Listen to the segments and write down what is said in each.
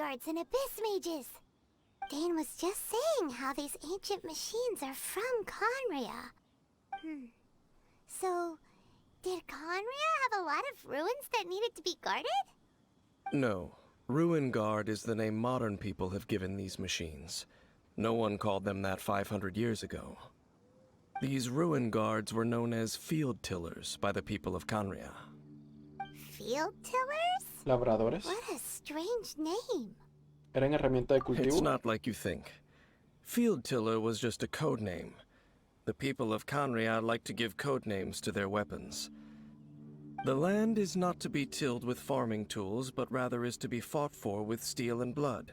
guards and abyss mages. Dane was just saying how these ancient machines are from Conria. So, did Conria have a lot of ruins that needed to be guarded? No. Ruin Guard is the name modern people have given these machines. No one called them that 500 years ago. These Ruin Guards were known as Field Tillers by the people of Conria. Field tillers? Labradores. What a strange name. Eran herramienta de cultivo. It's not like you think. Field Tiller was just a code name. The people of Conria like to give code names to their weapons. The land is not to be tilled with farming tools, but rather is to be fought for with steel and blood.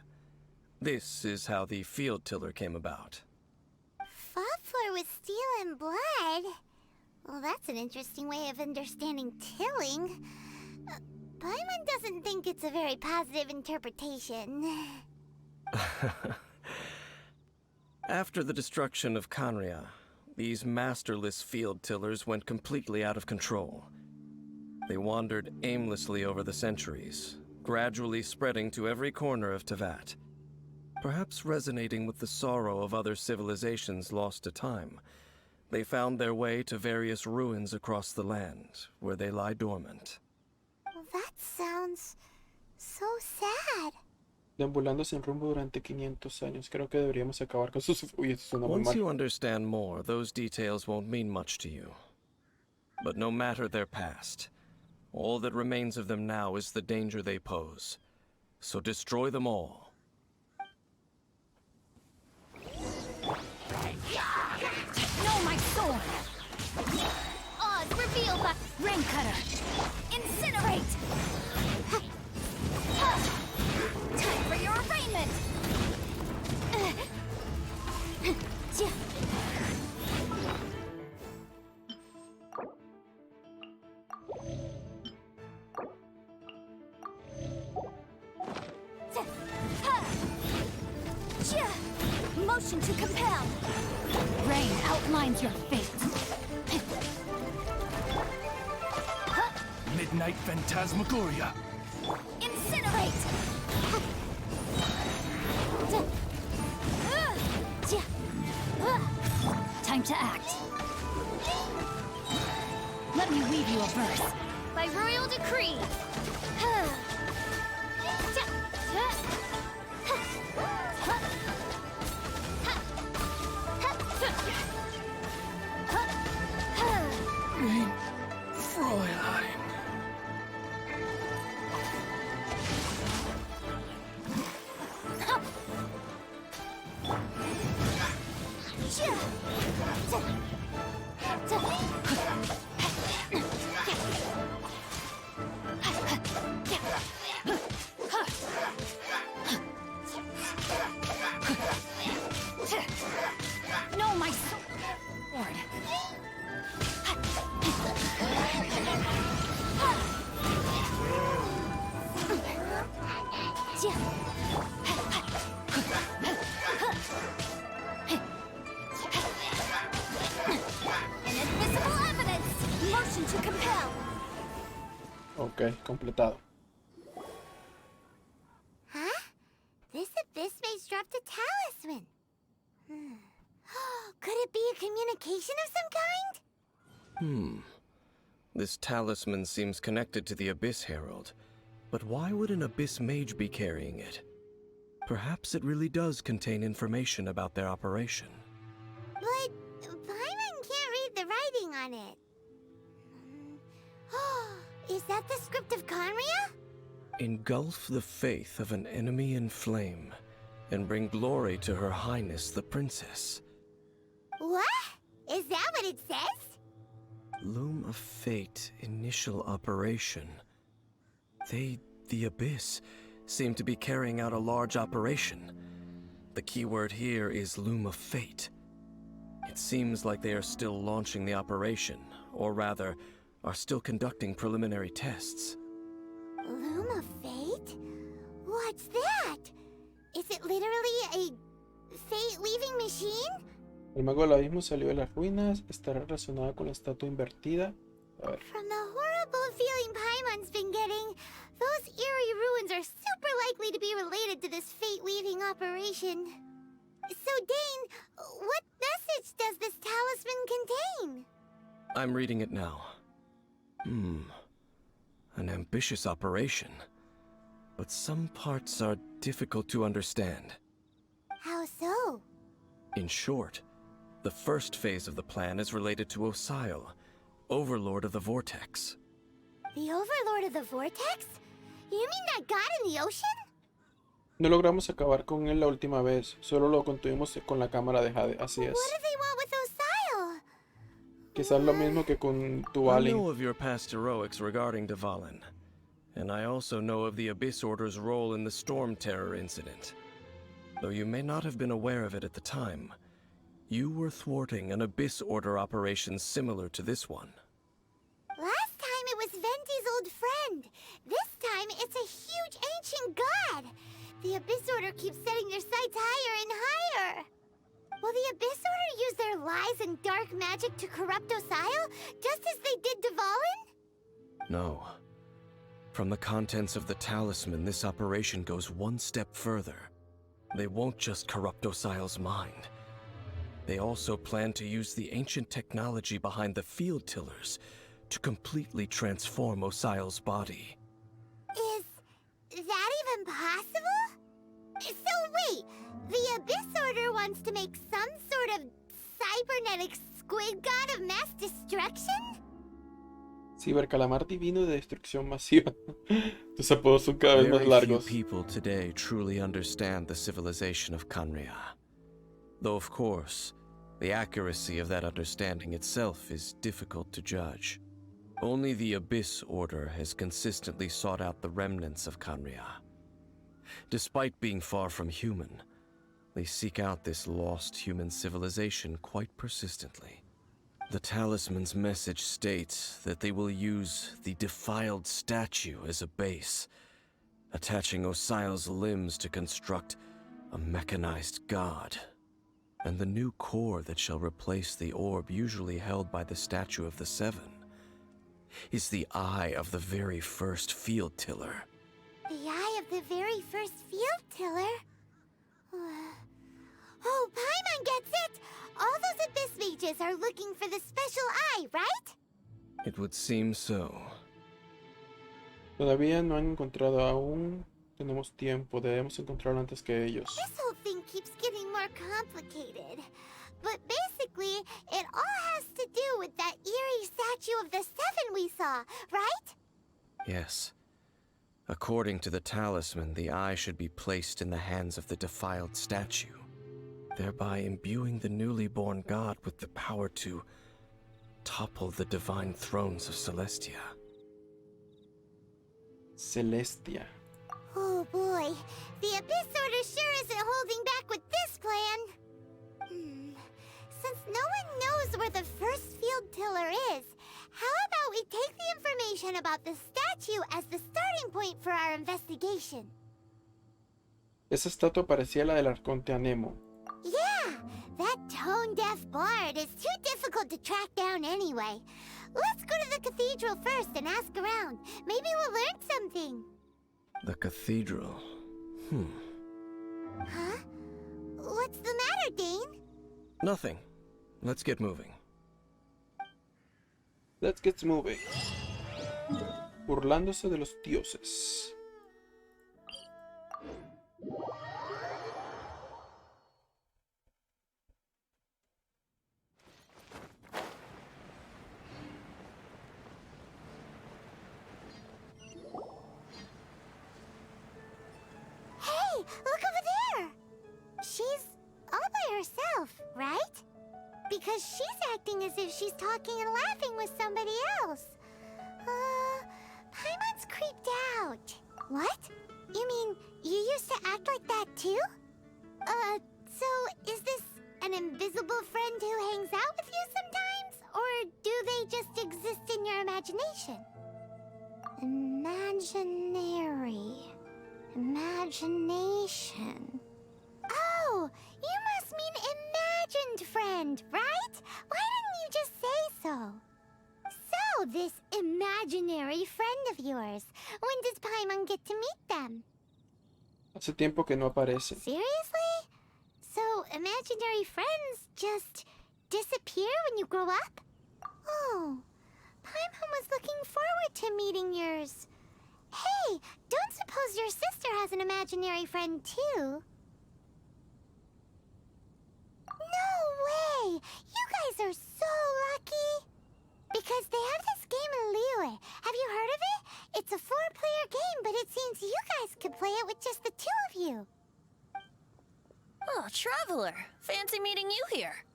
This is how the Field Tiller came about. Fought for with steel and blood? Well, that's an interesting way of understanding tilling. Paimon doesn't think it's a very positive interpretation. After the destruction of Conria, these masterless field tillers went completely out of control. They wandered aimlessly over the centuries, gradually spreading to every corner of Teyvat. Perhaps resonating with the sorrow of other civilizations lost to time, they found their way to various ruins across the land, where they lie dormant. Well, that sounds so sad. Deambulando sin rumbo durante 500 años. Creo que deberíamos acabar con sus... Uy, esto suena muy Once mal. you understand more, those details won't mean much to you. But no matter their past, all that remains of them now is the danger they pose. So destroy them all. Know my sword! Oz, reveal by Ring Cutter! Incinerate! Time for your arraignment! Motion to compel! Rain outlines your fate. Midnight Phantasmagoria. Incinerate! Time to act. Let me weave you a verse. By royal decree. Fräulein. Know my sword. Inadmissible evidence! Motion to compel! Ok, completado. Huh? This abyss mage dropped a talisman. Could it be a communication of some kind? This talisman seems connected to the Abyss Herald. But why would an Abyss Mage be carrying it? Perhaps it really does contain information about their operation. But Paimon can't read the writing on it. Is that the script of Conria? Engulf the faith of an enemy in flame, and bring glory to Her Highness the Princess. What? Is that what it says? Loom of Fate, initial operation. They, the Abyss, seem to be carrying out a large operation. The keyword here is Loom of Fate. It seems like they are still launching the operation, or rather, are still conducting preliminary tests. Loom of Fate? What's that? Is it literally a fate-leaving machine? El mago del abismo salió de las ruinas. Estará relacionada con la estatua invertida. A ver. From the horrible feeling Paimon's been getting, Those eerie ruins are super likely to be related to this fate-weaving operation. So, Dane, what message does this talisman contain? I'm reading it now. An ambitious operation. But some parts are difficult to understand. How so? In short, the first phase of the plan is related to Osile, Overlord of the Vortex. The Overlord of the Vortex? You mean that god in the ocean? No logramos acabar con él la última vez, solo lo contuvimos con la cámara de Jade, así es. What do they want with Osile? Quizás lo mismo que con I Duvalin. know of your past heroics regarding Dvalin, and I also know of the Abyss Order's role in the Storm Terror incident. Though you may not have been aware of it at the time, you were thwarting an Abyss Order operation similar to this one. Last time it was Venti's old friend. This time it's a huge ancient god. The Abyss Order keeps setting their sights higher and higher. Will the Abyss Order use their lies and dark magic to corrupt Osile, just as they did Dvalin? No. From the contents of the talisman, this operation goes one step further. They won't just corrupt Osile's mind. They also plan to use the ancient technology behind the field tillers to completely transform Osile's body. Is that even possible? So wait, the Abyss Order wants to make some sort of cybernetic squid god of mass destruction? Cibercalamar divino de destrucción masiva. Tus apodos son cada vez más Very few largos. people today truly understand the civilization of Khanria. Though, of course, the accuracy of that understanding itself is difficult to judge. Only the Abyss Order has consistently sought out the remnants of Khanria. Despite being far from human, they seek out this lost human civilization quite persistently. The talisman's message states that they will use the defiled statue as a base, attaching Osile's limbs to construct a mechanized god. And the new core that shall replace the orb usually held by the Statue of the Seven is the eye of the very first field tiller. The eye of the very first field tiller? Oh, Paimon gets it! All those Abyss mages are looking for the special eye, right? It would seem so. Todavía no han encontrado aún. Tenemos tiempo, debemos encontrarlo antes que ellos. This whole thing keeps getting more complicated. But basically, it all has to do with that eerie statue of the Seven we saw, right? Yes. According to the talisman, the eye should be placed in the hands of the defiled statue, thereby imbuing the newly born god with the power to topple the divine thrones of Celestia. Celestia. Oh boy, the Abyss Order sure isn't holding back with this plan. Since no one knows where the first field tiller is, how about we take the information about the statue as the starting point for our investigation? Esa estatua parecía la del arconte Anemo. Yeah, that tone-deaf bard is too difficult to track down anyway. Let's go to the cathedral first and ask around. Maybe we'll learn something. The cathedral. Huh? What's the matter, Dane? Nothing. Let's get moving. Let's get moving. Burlándose de los dioses. Hey, look over there! She's all by herself, right? Because she's acting as if she's talking and laughing with somebody else. Paimon's creeped out. What? You mean you used to act like that too? So is this an invisible friend who hangs out with you sometimes? Or do they just exist in your imagination? Imagination. Oh, you must mean imagined friend, right? Why didn't you just say so? So, this imagined imaginary friend of yours. When does Paimon get to meet them? Hace tiempo que no aparece. Seriously? So, imaginary friends just disappear when you grow up? Oh, Paimon was looking forward to meeting yours. Hey, don't suppose your sister has an imaginary friend too? No way! You guys are so lucky! Because they have this game in Liyue. Have you heard of it? It's a 4-player game, but it seems you guys could play it with just the 2 of you. Oh, Traveler. Fancy meeting you here.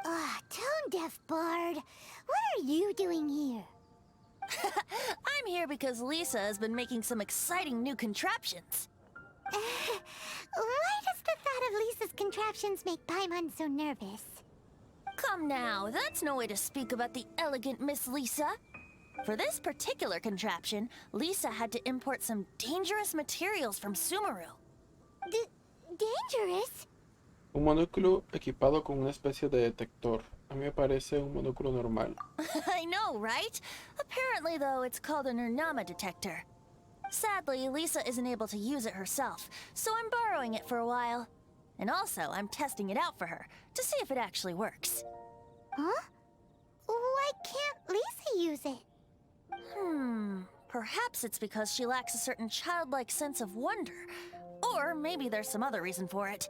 Tone-deaf bard. What are you doing here? I'm here because Lisa has been making some exciting new contraptions. Why does the thought of Lisa's contraptions make Paimon so nervous? Come now, that's no way to speak about the elegant Miss Lisa. For this particular contraption, Lisa had to import some dangerous materials from Sumeru. Dangerous? Un monóculo equipado con una especie de detector. A mí me parece un monóculo normal. I know, right? Apparently, though, it's called an Urnama detector. Sadly, Lisa isn't able to use it herself, so I'm borrowing it for a while. And also, I'm testing it out for her, to see if it actually works. Huh? Why can't Lisa use it? Perhaps it's because she lacks a certain childlike sense of wonder. Or maybe there's some other reason for it.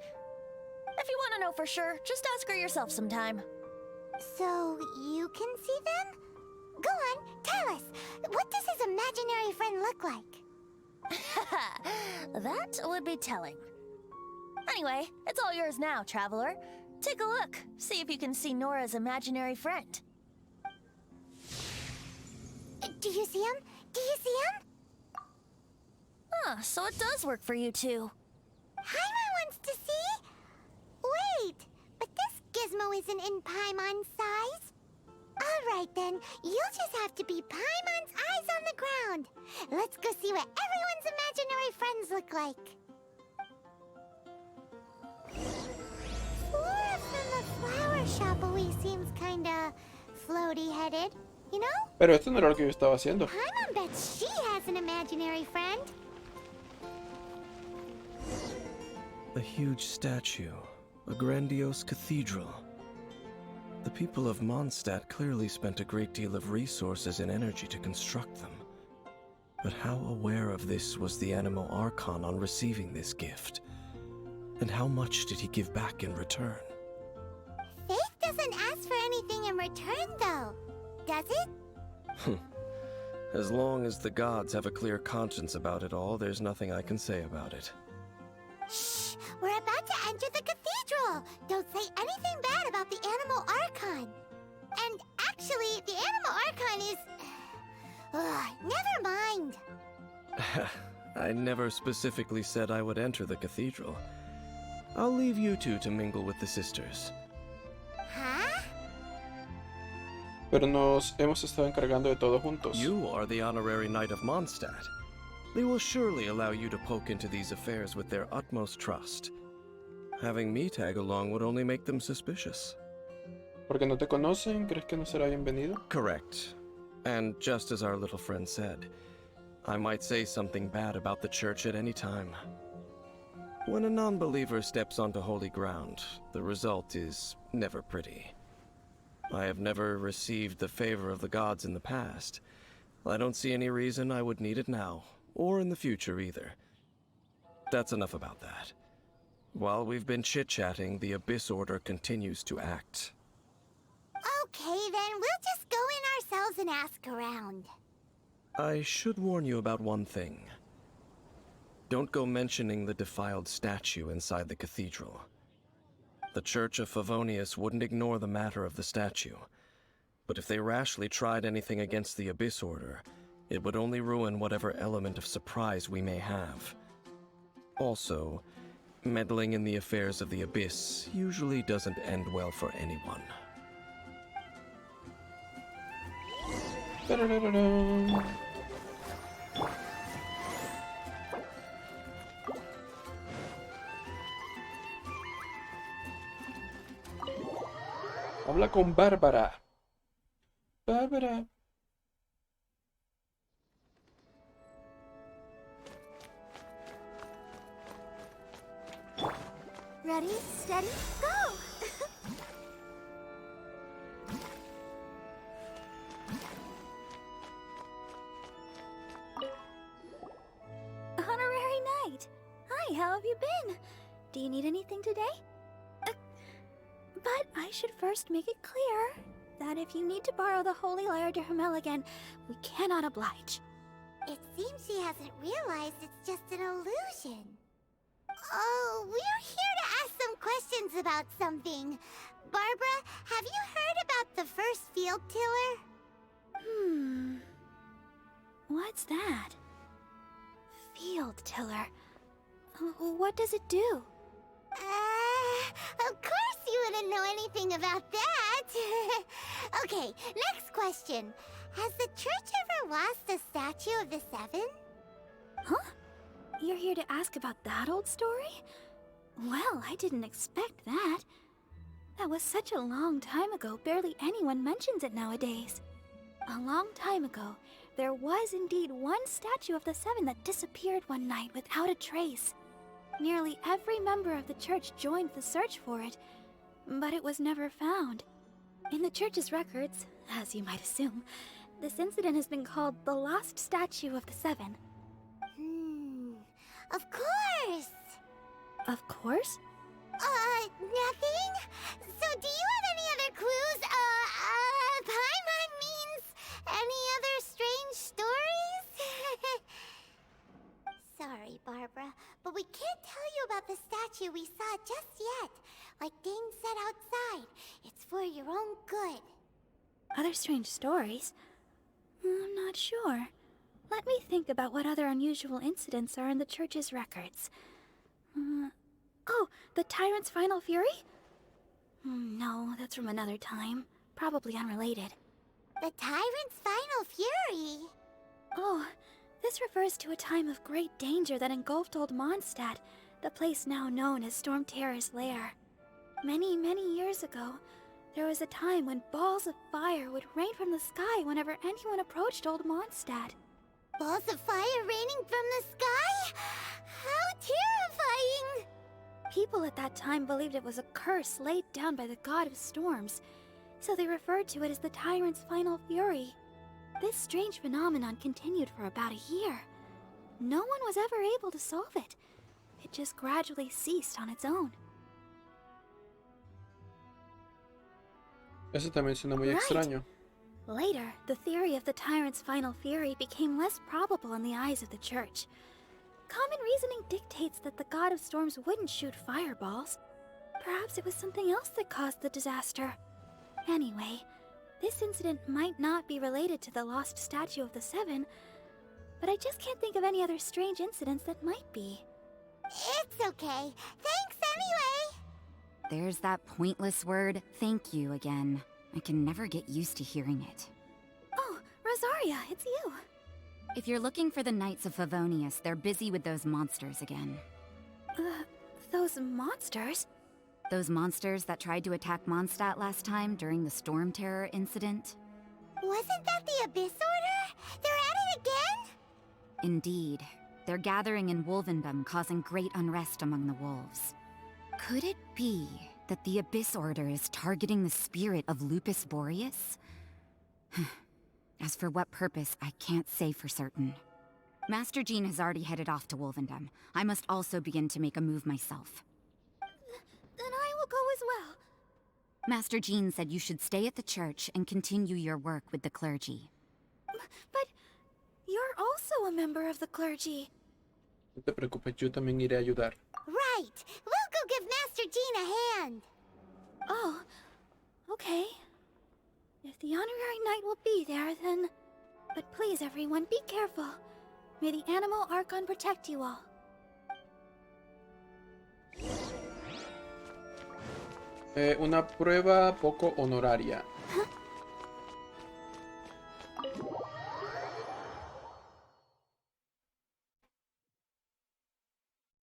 If you want to know for sure, just ask her yourself sometime. So, you can see them? Go on, tell us. What does his imaginary friend look like? That would be telling. Anyway, it's all yours now, Traveler. Take a look. See if you can see Nora's imaginary friend. Do you see him? Do you see him? So it does work for you two. Paimon wants to see? Wait, but this gizmo isn't in Paimon's size. Alright then, you'll just have to be Paimon's eyes on the ground. Let's go see what everyone's imaginary friends look like. Flora from the flower shop always seems kinda floaty-headed, you know? Pero esto no era lo que yo estaba haciendo. Paimon bets she has an imaginary friend. A huge statue, a grandiose cathedral. The people of Mondstadt clearly spent a great deal of resources and energy to construct them. But how aware of this was the Animo Archon on receiving this gift? And how much did he give back in return? Faith doesn't ask for anything in return, though, does it? As long as the gods have a clear conscience about it all, there's nothing I can say about it. Shh! We're about to enter the cathedral! Don't say anything bad about the Animo Archon! And actually, the Animo Archon is... never mind! I never specifically said I would enter the cathedral. I'll leave you two to mingle with the sisters. Huh? Pero nos hemos estado encargando de todo juntos. You are the honorary knight of Mondstadt. They will surely allow you to poke into these affairs with their utmost trust. Having me tag along would only make them suspicious. Porque no te conocen, ¿crees que no será bienvenido? Correct. And just as our little friend said, I might say something bad about the church at any time. When a non-believer steps onto holy ground, the result is never pretty. I have never received the favor of the gods in the past. I don't see any reason I would need it now, or in the future either. That's enough about that. While we've been chit-chatting, the Abyss Order continues to act. Okay, then we'll just go in ourselves and ask around. I should warn you about one thing. Don't go mentioning the defiled statue inside the cathedral. The Church of Favonius wouldn't ignore the matter of the statue, but if they rashly tried anything against the Abyss Order, it would only ruin whatever element of surprise we may have. Also, meddling in the affairs of the Abyss usually doesn't end well for anyone. Tarararán. Habla con Bárbara. Bárbara. Ready, steady, go! Honorary Knight! Hi, how have you been? Do you need anything today? But I should first make it clear that if you need to borrow the Holy Lyre to Hermel again, we cannot oblige. It seems she hasn't realized it's just an illusion. Oh, we're here to ask some questions about something. Barbara, have you heard about the first field tiller? What's that? Field tiller. What does it do? Of course you wouldn't know anything about that. Okay, next question. Has the church ever lost a statue of the Seven? Huh? You're here to ask about that old story? Well, I didn't expect that. That was such a long time ago, barely anyone mentions it nowadays. A long time ago, there was indeed one statue of the Seven that disappeared one night without a trace. Nearly every member of the church joined the search for it, but it was never found. In the church's records, as you might assume, this incident has been called the Lost Statue of the Seven. Of course! Of course? Nothing? So do you have any other clues? Paimon means any other strange stories? Sorry, Barbara, but we can't tell you about the statue we saw just yet. Like Dane said outside, it's for your own good. Other strange stories? I'm not sure. Let me think about what other unusual incidents are in the church's records. Oh, the Tyrant's Final Fury? No, that's from another time. Probably unrelated. The Tyrant's Final Fury? Oh, this refers to a time of great danger that engulfed Old Mondstadt, the place now known as Storm Terror's lair. Many, many years ago, there was a time when balls of fire would rain from the sky whenever anyone approached Old Mondstadt. Balls of fire raining from the sky? How terrifying! People at that time believed it was a curse laid down by the god of storms, so they referred to it as the Tyrant's Final Fury. This strange phenomenon continued for about a year. No one was ever able to solve it. It just gradually ceased on its own. Eso también suena muy extraño. Later, the theory of the Tyrant's Final Fury became less probable in the eyes of the church. Common reasoning dictates that the god of storms wouldn't shoot fireballs. Perhaps it was something else that caused the disaster. Anyway, this incident might not be related to the lost statue of the Seven, but I just can't think of any other strange incidents that might be. It's okay. Thanks anyway! There's that pointless word, thank you, again. I can never get used to hearing it. Oh, Rosaria, it's you. If you're looking for the Knights of Favonius, they're busy with those monsters again. Those monsters? Those monsters that tried to attack Mondstadt last time during the Storm Terror incident? Wasn't that the Abyss Order? They're at it again? Indeed. They're gathering in Wolvendom, causing great unrest among the wolves. Could it be that the Abyss Order is targeting the spirit of Lupus Boreas? As for what purpose, I can't say for certain. Master Jean has already headed off to Wolvendom. I must also begin to make a move myself. Then I will go as well. Master Jean said you should stay at the church and continue your work with the clergy. But you're also a member of the clergy. No te preocupes, yo también iré a ayudar. Right. We'll go give Master Jean a hand. Oh, okay. If the Honorary Knight will be there, then... But please, everyone, be careful. May the Animal Archon protect you all. Una prueba poco honoraria.